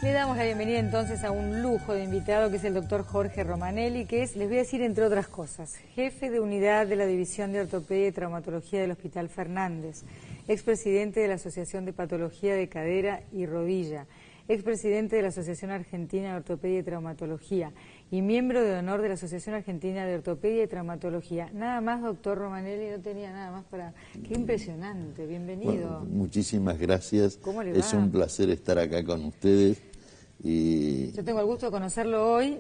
Le damos la bienvenida entonces a un lujo de invitado que es el doctor Jorge Romanelli, que es, les voy a decir entre otras cosas, jefe de unidad de la División de Ortopedia y Traumatología del Hospital Fernández, expresidente de la Asociación de Patología de Cadera y Rodilla, expresidente de la Asociación Argentina de Ortopedia y Traumatología y miembro de honor de la Asociación Argentina de Ortopedia y Traumatología. Nada más, doctor Romanelli, no tenía nada más para... ¡Qué impresionante! Bienvenido. Bueno, muchísimas gracias. ¿Cómo le va? Es un placer estar acá con ustedes. Y... Yo tengo el gusto de conocerlo hoy,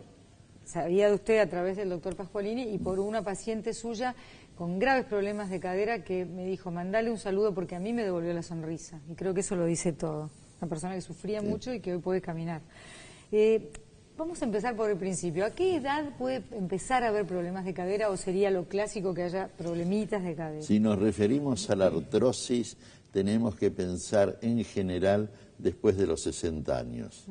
sabía de usted a través del doctor Pascualini y por una paciente suya con graves problemas de cadera que me dijo, mandale un saludo porque a mí me devolvió la sonrisa. Y creo que eso lo dice todo. Una persona que sufría mucho y que hoy puede caminar. Vamos a empezar por el principio. ¿A qué edad puede empezar a haber problemas de cadera o sería lo clásico que haya problemitas de cadera? Si nos referimos a la artrosis, tenemos que pensar en general después de los 60 años.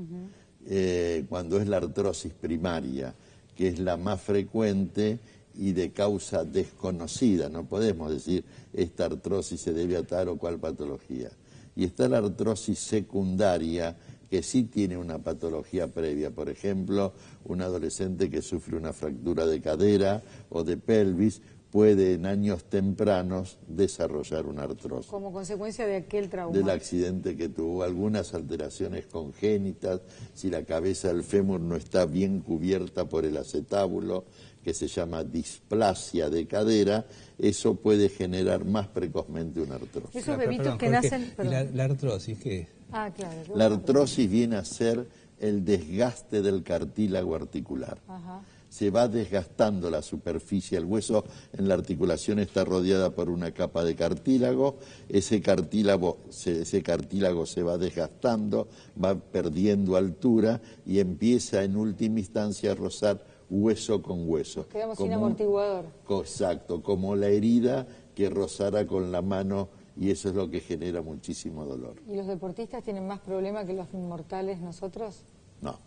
Cuando es la artrosis primaria, que es la más frecuente y de causa desconocida. No podemos decir esta artrosis se debe a tal o cual patología. Y está la artrosis secundaria, que sí tiene una patología previa. Por ejemplo, un adolescente que sufre una fractura de cadera o de pelvis puede en años tempranos desarrollar una artrosis. Como consecuencia de aquel trauma. Del accidente que tuvo, algunas alteraciones congénitas, si la cabeza del fémur no está bien cubierta por el acetábulo, que se llama displasia de cadera, eso puede generar más precozmente una artrosis. Esos bebitos que nacen... ¿Y la artrosis qué es? Ah, claro. La artrosis viene a ser el desgaste del cartílago articular. Ajá. Se va desgastando la superficie, el hueso en la articulación está rodeada por una capa de cartílago, ese cartílago se va desgastando, va perdiendo altura y empieza en última instancia a rozar hueso con hueso. Nos quedamos sin amortiguador. Exacto, como la herida que rozara con la mano, y eso es lo que genera muchísimo dolor. ¿Y los deportistas tienen más problema que los inmortales nosotros? No.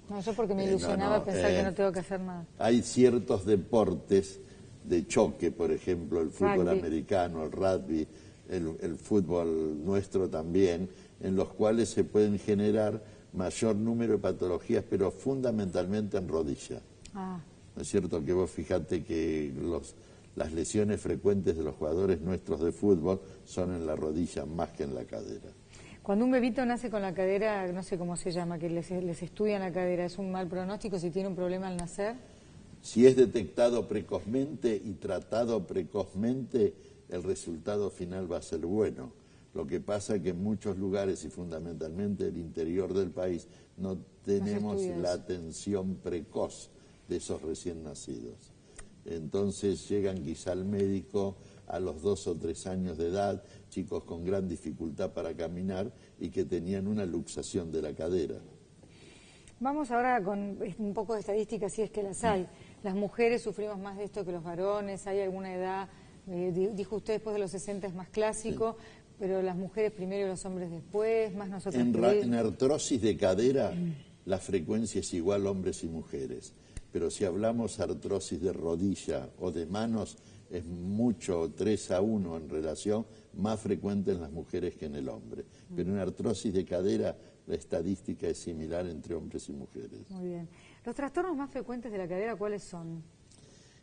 No, yo porque me ilusionaba pensar que no tengo que hacer nada. Hay ciertos deportes de choque, por ejemplo, el fútbol americano, el rugby, el fútbol nuestro también, en los cuales se pueden generar mayor número de patologías, pero fundamentalmente en rodilla. ¿No es cierto? Que vos fijate que las lesiones frecuentes de los jugadores nuestros de fútbol son en la rodilla más que en la cadera. Cuando un bebito nace con la cadera, no sé cómo se llama, que les estudian la cadera, ¿es un mal pronóstico si tiene un problema al nacer? Si es detectado precozmente y tratado precozmente, el resultado final va a ser bueno. Lo que pasa es que en muchos lugares y fundamentalmente el interior del país no tenemos la atención precoz de esos recién nacidos. Entonces llegan quizá al médico a los 2 o 3 años de edad, chicos con gran dificultad para caminar y que tenían una luxación de la cadera. Vamos ahora con un poco de estadísticas, si es que las hay. Las mujeres sufrimos más de esto que los varones, ¿hay alguna edad? Dijo usted después de los 60 es más clásico, pero las mujeres primero y los hombres después, más nosotros. En artrosis de cadera la frecuencia es igual hombres y mujeres, pero si hablamos artrosis de rodilla o de manos, es mucho 3-1 en relación, más frecuente en las mujeres que en el hombre. Pero en artrosis de cadera la estadística es similar entre hombres y mujeres. Muy bien. ¿Los trastornos más frecuentes de la cadera cuáles son?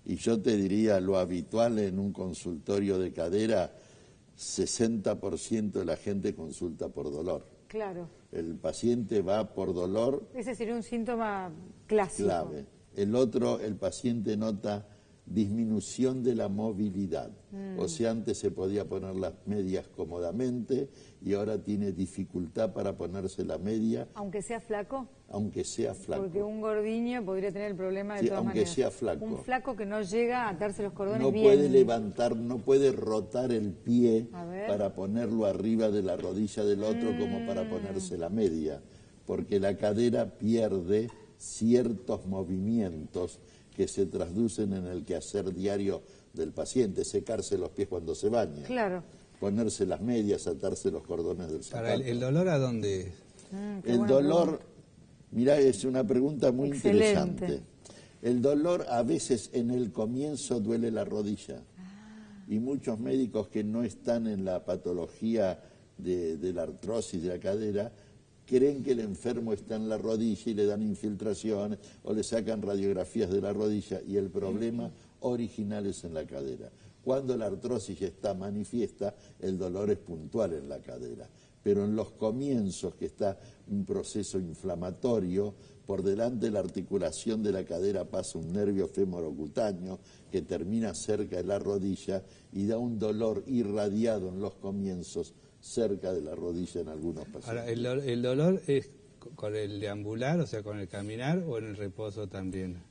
Y yo te diría, lo habitual en un consultorio de cadera, 60% de la gente consulta por dolor. Claro. El paciente va por dolor. Ese sería un síntoma clásico. Clave. El otro, el paciente nota disminución de la movilidad. O sea, antes se podía poner las medias cómodamente y ahora tiene dificultad para ponerse la media. ¿Aunque sea flaco? Aunque sea flaco. Porque un gordiño podría tener el problema de todas maneras. Aunque sea flaco. Un flaco que no llega a atarse los cordones no bien. No puede levantar, no puede rotar el pie para ponerlo arriba de la rodilla del otro como para ponerse la media. Porque la cadera pierde ciertos movimientos que se traducen en el quehacer diario del paciente, secarse los pies cuando se baña, ponerse las medias, atarse los cordones del zapato. Para ¿el dolor a dónde es? El dolor, mirá, es una pregunta muy interesante. El dolor a veces en el comienzo duele la rodilla y muchos médicos que no están en la patología de la artrosis de la cadera creen que el enfermo está en la rodilla y le dan infiltraciones o le sacan radiografías de la rodilla y el problema original es en la cadera. Cuando la artrosis está manifiesta, el dolor es puntual en la cadera, pero en los comienzos, que está un proceso inflamatorio, por delante de la articulación de la cadera pasa un nervio femorocutáneo que termina cerca de la rodilla y da un dolor irradiado en los comienzos cerca de la rodilla en algunos pacientes. Ahora, ¿el dolor es con el deambular, o sea, con el caminar, o en el reposo también?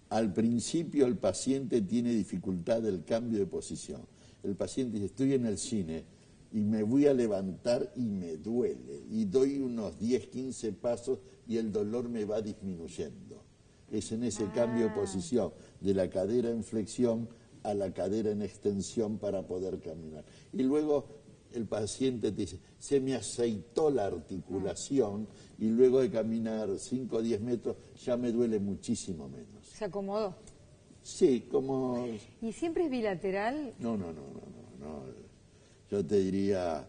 Al principio el paciente tiene dificultad del cambio de posición. El paciente dice, estoy en el cine y me voy a levantar y me duele. Y doy unos 10, 15 pasos y el dolor me va disminuyendo. Es en ese cambio de posición, de la cadera en flexión a la cadera en extensión para poder caminar. Y luego el paciente te dice, se me aceitó la articulación y luego de caminar 5 o 10 metros ya me duele muchísimo menos. ¿Se acomodó? Sí, como... ¿Y siempre es bilateral? No. Yo te diría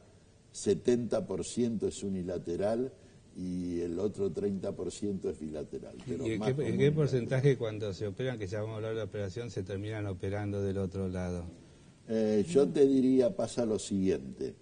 70% es unilateral y el otro 30% es bilateral. Pero ¿Y en qué porcentaje cuando se operan, que ya vamos a hablar de la operación, se terminan operando del otro lado? Yo te diría, pasa lo siguiente.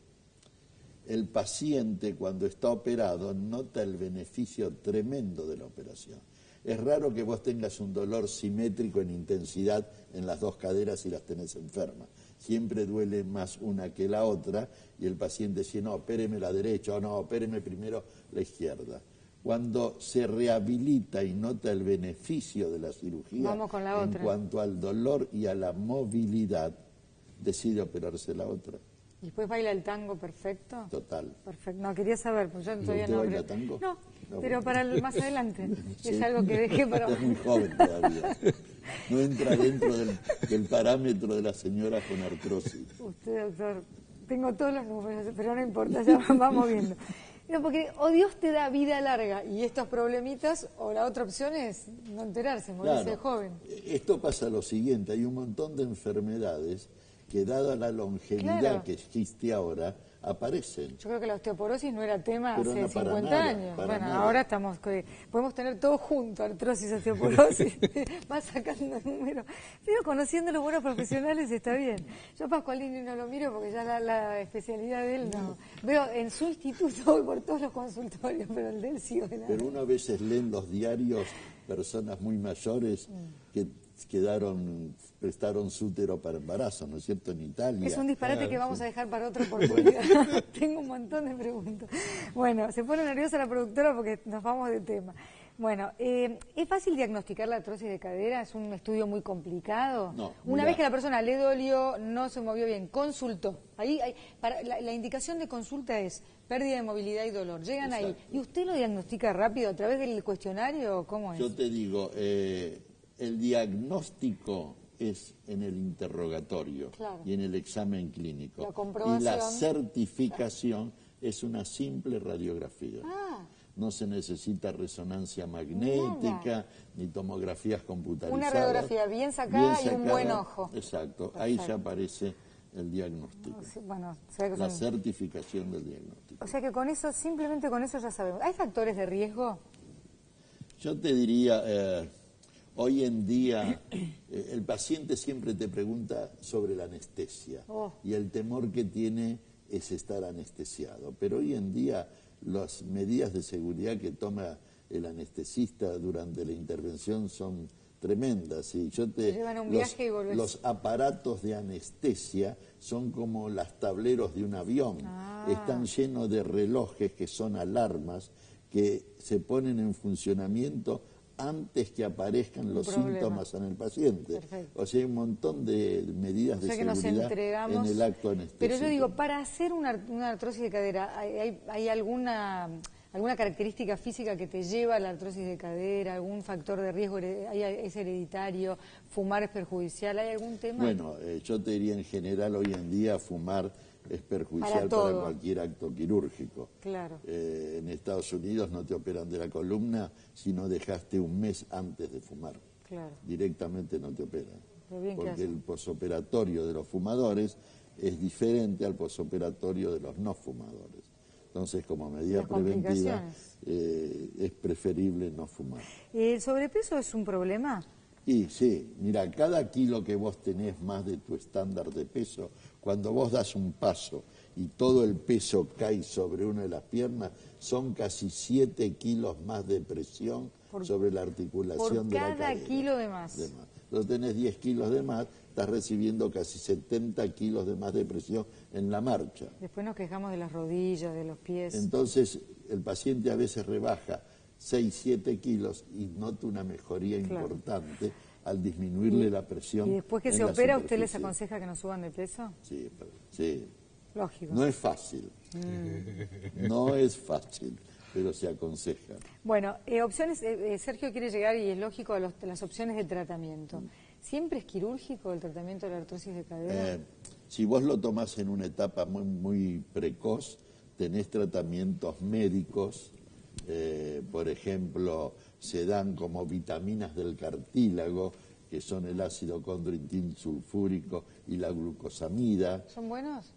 El paciente cuando está operado nota el beneficio tremendo de la operación. Es raro que vos tengas un dolor simétrico en intensidad en las dos caderas si las tenés enfermas. Siempre duele más una que la otra y el paciente dice, no, opéreme la derecha o no, opéreme primero la izquierda. Cuando se rehabilita y nota el beneficio de la cirugía en cuanto al dolor y a la movilidad, decide operarse la otra. ¿Y después baila el tango perfecto? Total. Perfecto. No, quería saber, porque yo todavía no... ¿Baila tango? No, pero para más adelante. Sí. Es algo que dejé para... Es muy joven todavía. No entra dentro del parámetro de las señoras con artrosis. Usted, doctor, tengo todos los números, pero no importa, ya vamos viendo. No, porque o Dios te da vida larga y estos problemitas, o la otra opción es no enterarse, morirse de joven. Esto pasa lo siguiente, hay un montón de enfermedades que dada la longevidad que existe ahora, aparecen. Yo creo que la osteoporosis no era tema pero hace no 50 años. Bueno, nada. Ahora estamos, podemos tener todo junto, artrosis, osteoporosis, va sacando números. Pero conociendo los buenos profesionales está bien. Yo a Pascualini no lo miro porque ya la especialidad de él no. Veo en su instituto, voy por todos los consultorios, pero el de él sí. Pero uno a veces lee en los diarios personas muy mayores que prestaron su útero para embarazo, ¿no es cierto?, en Italia. Es un disparate que vamos a dejar para otra oportunidad. Tengo un montón de preguntas. Bueno, se pone nerviosa la productora porque nos vamos de tema. Bueno, ¿es fácil diagnosticar la artrosis de cadera? ¿Es un estudio muy complicado? No. Una vez que la persona le dolió, no se movió bien, consultó. La indicación de consulta es pérdida de movilidad y dolor. Llegan ahí. ¿Y usted lo diagnostica rápido a través del cuestionario? ¿Cómo es? Yo te digo, el diagnóstico es en el interrogatorio y en el examen clínico. Y la certificación es una simple radiografía. No se necesita resonancia magnética, ni tomografías computarizadas. Una radiografía bien sacada y un buen ojo. Exacto, ahí ya aparece el diagnóstico. Bueno, la certificación del diagnóstico. O sea que con eso, simplemente con eso ya sabemos. ¿Hay factores de riesgo? Yo te diría, hoy en día el paciente siempre te pregunta sobre la anestesia y el temor que tiene es estar anestesiado. Pero hoy en día las medidas de seguridad que toma el anestesista durante la intervención son tremendas. Y los aparatos de anestesia son como los tableros de un avión. Están llenos de relojes que son alarmas que se ponen en funcionamiento antes que aparezcan los síntomas en el paciente. Perfecto. O sea, hay un montón de medidas de seguridad en el acto anestésico. Pero yo digo, para hacer una artrosis de cadera, ¿hay alguna característica física que te lleva a la artrosis de cadera? ¿Algún factor de riesgo? ¿Es hereditario? ¿Fumar es perjudicial? ¿Hay algún tema? Bueno, yo te diría en general hoy en día fumar es perjudicial para cualquier acto quirúrgico. Claro. En Estados Unidos no te operan de la columna si no dejaste un mes antes de fumar. Claro. Directamente no te operan. Porque el posoperatorio de los fumadores es diferente al posoperatorio de los no fumadores. Entonces, como medida Las preventiva, complicaciones. es preferible no fumar. ¿El sobrepeso es un problema? Y sí, mira, cada kilo que vos tenés más de tu estándar de peso, cuando vos das un paso y todo el peso cae sobre una de las piernas, son casi 7 kilos más de presión sobre la articulación de la cadera. Por cada kilo de más. Entonces tenés 10 kilos de más, estás recibiendo casi 70 kilos de más de presión en la marcha. Después nos quejamos de las rodillas, de los pies. Entonces el paciente a veces rebaja 6, 7 kilos y nota una mejoría importante al disminuirle la presión. ¿Y después que se opera, usted les aconseja que no suban de peso? Sí, sí. Lógico. No es fácil. No es fácil, pero se aconseja. Bueno, opciones, Sergio quiere llegar, y es lógico, a las opciones de tratamiento. ¿Siempre es quirúrgico el tratamiento de la artrosis de cadera? Si vos lo tomás en una etapa muy, muy precoz, tenés tratamientos médicos, por ejemplo, se dan como vitaminas del cartílago, que son el ácido condroitín sulfúrico y la glucosamida. ¿Son buenos?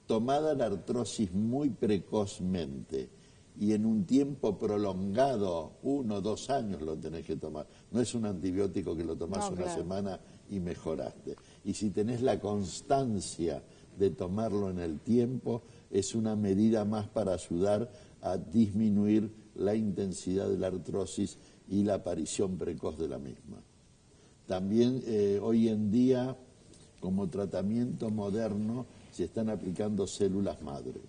Tomada la artrosis muy precozmente y en un tiempo prolongado, 1 o 2 años lo tenés que tomar. No es un antibiótico que lo tomás una semana y mejoraste. Y si tenés la constancia de tomarlo en el tiempo, es una medida más para ayudar a disminuir la intensidad de la artrosis y la aparición precoz de la misma. También hoy en día, como tratamiento moderno, se están aplicando células madre.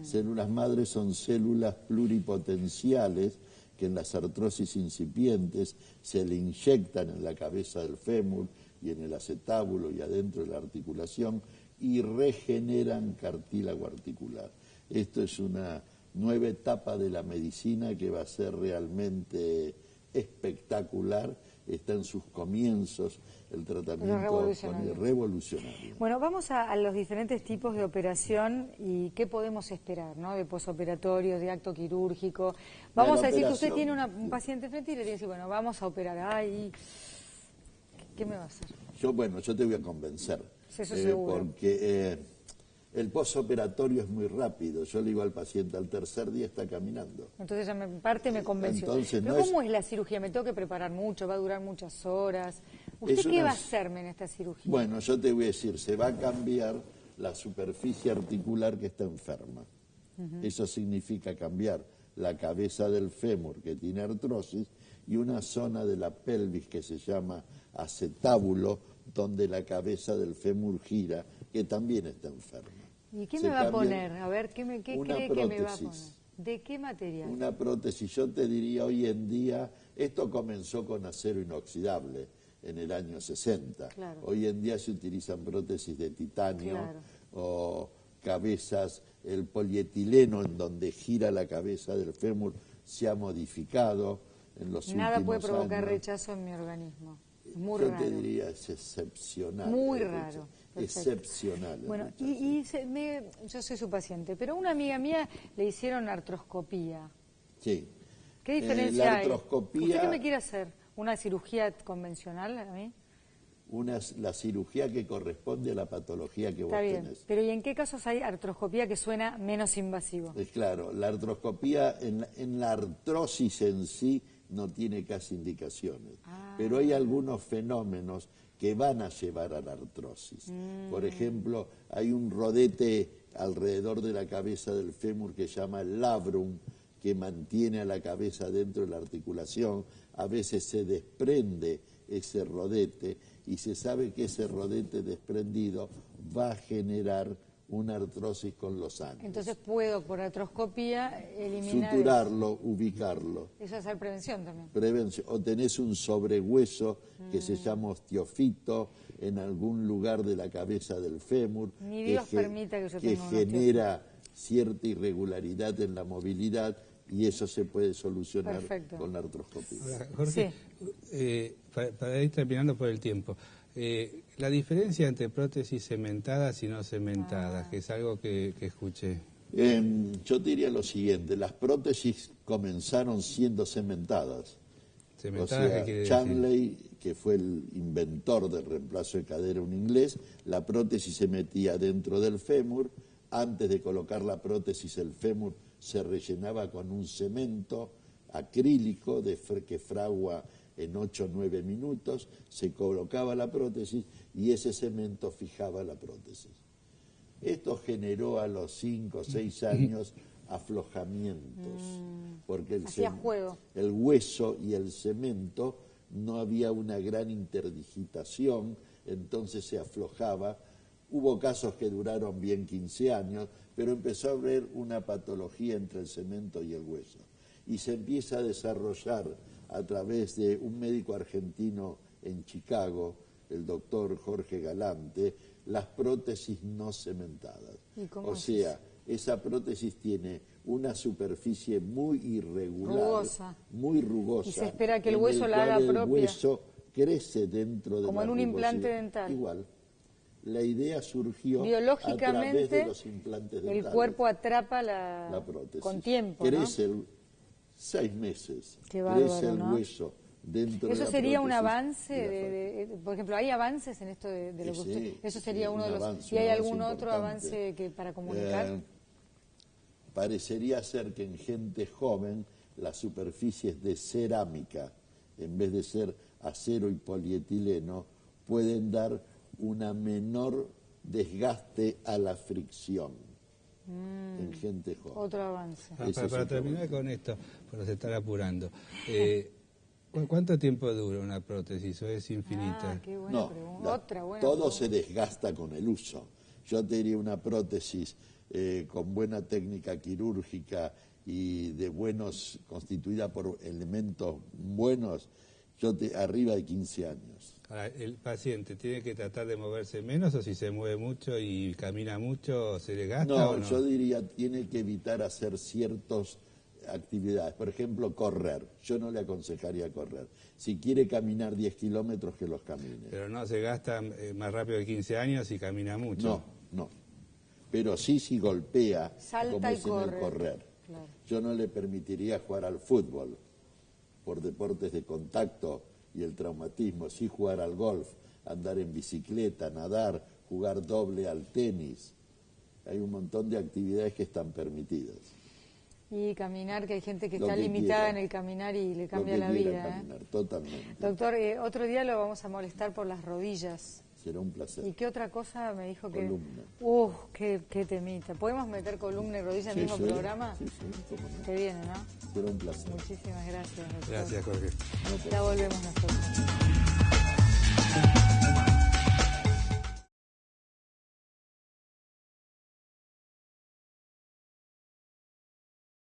Células madre son células pluripotenciales que en las artrosis incipientes se le inyectan en la cabeza del fémur y en el acetábulo y adentro de la articulación y regeneran cartílago articular. Esto es una nueva etapa de la medicina que va a ser realmente espectacular. Está en sus comienzos el tratamiento revolucionario. Bueno, vamos a los diferentes tipos de operación y qué podemos esperar, ¿no? De posoperatorio, de acto quirúrgico. Vamos a decir que usted tiene un paciente frente y le dice, bueno, vamos a operar. Ay, ¿qué me va a hacer? Yo te voy a convencer. Sí, eso seguro. Porque el posoperatorio es muy rápido. Yo le digo al paciente, al tercer día está caminando. Entonces ya me convenció. Entonces, pero ¿cómo es la cirugía? ¿Me tengo que preparar mucho? ¿Va a durar muchas horas? ¿Usted qué va a hacerme en esta cirugía? Bueno, yo te voy a decir, se va a cambiar la superficie articular que está enferma. Eso significa cambiar la cabeza del fémur, que tiene artrosis, y una zona de la pelvis que se llama acetábulo, donde la cabeza del fémur gira, que también está enferma. ¿Y qué me va a poner? A ver, ¿qué cree que me va a poner? ¿De qué material? Una prótesis. Yo te diría hoy en día, esto comenzó con acero inoxidable en el año 60. Claro. Hoy en día se utilizan prótesis de titanio o cabezas, el polietileno en donde gira la cabeza del fémur se ha modificado en los últimos años. Nada puede provocar rechazo en mi organismo. Muy raro. Yo te diría, es excepcional. Muy raro. Perfecto. Excepcional. Bueno, yo soy su paciente, pero a una amiga mía le hicieron artroscopía. Sí. ¿Qué diferencia hay? Artroscopía, ¿Usted qué me quiere hacer? ¿Una cirugía convencional a mí? La cirugía que corresponde a la patología que vos tenés. Pero ¿y en qué casos hay artroscopía que suena menos invasivo? Es claro, la artroscopía en la artrosis en sí no tiene casi indicaciones, pero hay algunos fenómenos que van a llevar a la artrosis. Por ejemplo, hay un rodete alrededor de la cabeza del fémur que se llama el labrum, que mantiene a la cabeza dentro de la articulación. A veces se desprende ese rodete y se sabe que ese rodete desprendido va a generar una artrosis con los años. Entonces puedo por artroscopía eliminar... Suturarlo, ubicarlo. Eso es hacer prevención también. Prevención. O tenés un sobrehueso que se llama osteofito en algún lugar de la cabeza del fémur. Ni Dios permita que yo tenga un genera cierta irregularidad en la movilidad y eso se puede solucionar con la artroscopía. Ahora, Jorge, para ir terminando por el tiempo, la diferencia entre prótesis cementadas y no cementadas, que es algo que escuché. Yo te diría lo siguiente, las prótesis comenzaron siendo cementadas. ¿Cementadas qué quiere decir? Chanley, que fue el inventor del reemplazo de cadera, un inglés, la prótesis se metía dentro del fémur, antes de colocar la prótesis el fémur se rellenaba con un cemento acrílico que fragua en 8 o 9 minutos, se colocaba la prótesis y ese cemento fijaba la prótesis. Esto generó a los 5 o 6 años aflojamientos, porque el hueso y el cemento no había una gran interdigitación, entonces se aflojaba. Hubo casos que duraron bien 15 años, pero empezó a haber una patología entre el cemento y el hueso. Y se empieza a desarrollar a través de un médico argentino en Chicago, el doctor Jorge Galante, las prótesis no cementadas. O sea, esa prótesis tiene una superficie muy irregular, muy rugosa. Y se espera que el hueso la haga propia. El hueso crece dentro de como en un implante dental. Igual. La idea surgió biológicamente, a través de los implantes dentales. El cuerpo atrapa la prótesis con tiempo, crece, ¿no? 6 meses. Qué bárbaro, crece el ¿no? hueso dentro de la ¿Eso sería un prótesis avance? Por ejemplo, ¿hay avances en esto de lo que usted...? Eso sería uno de los... avance, ¿Y hay algún otro avance para comunicar? Parecería ser que en gente joven las superficies de cerámica, en vez de ser acero y polietileno, pueden dar una menor desgaste a la fricción en gente joven. Otro avance. Para terminar con esto, para se estar apurando, ¿cuánto tiempo dura una prótesis o es infinita? Qué buena pregunta. Otra buena todo pregunta. se desgasta con el uso. Yo te diría una prótesis con buena técnica quirúrgica y constituida por elementos buenos, arriba de 15 años. Ahora, ¿el paciente tiene que tratar de moverse menos o si se mueve mucho y camina mucho se le gasta o no? Yo diría tiene que evitar hacer ciertas actividades. Por ejemplo, correr. Yo no le aconsejaría correr. Si quiere caminar 10 kilómetros, que los camine. Pero no se gasta más rápido de 15 años y camina mucho. No. Pero sí si golpea, salta como es y corre. en el correr. Claro. Yo no le permitiría jugar al fútbol por deportes de contacto y el traumatismo, sí jugar al golf, andar en bicicleta, nadar, jugar doble al tenis. Hay un montón de actividades que están permitidas. Y caminar, que hay gente que está limitada en el caminar y le cambia la vida. Caminar, totalmente. Doctor, otro día lo vamos a molestar por las rodillas. Será un placer. ¿Y qué otra cosa me dijo que...? Columna. Qué temita. ¿Podemos meter columna y rodilla en el mismo programa? Sí, cómo no. Qué viene, ¿no? Será un placer. Muchísimas gracias, doctor. Gracias, Jorge. Ya volvemos nosotros.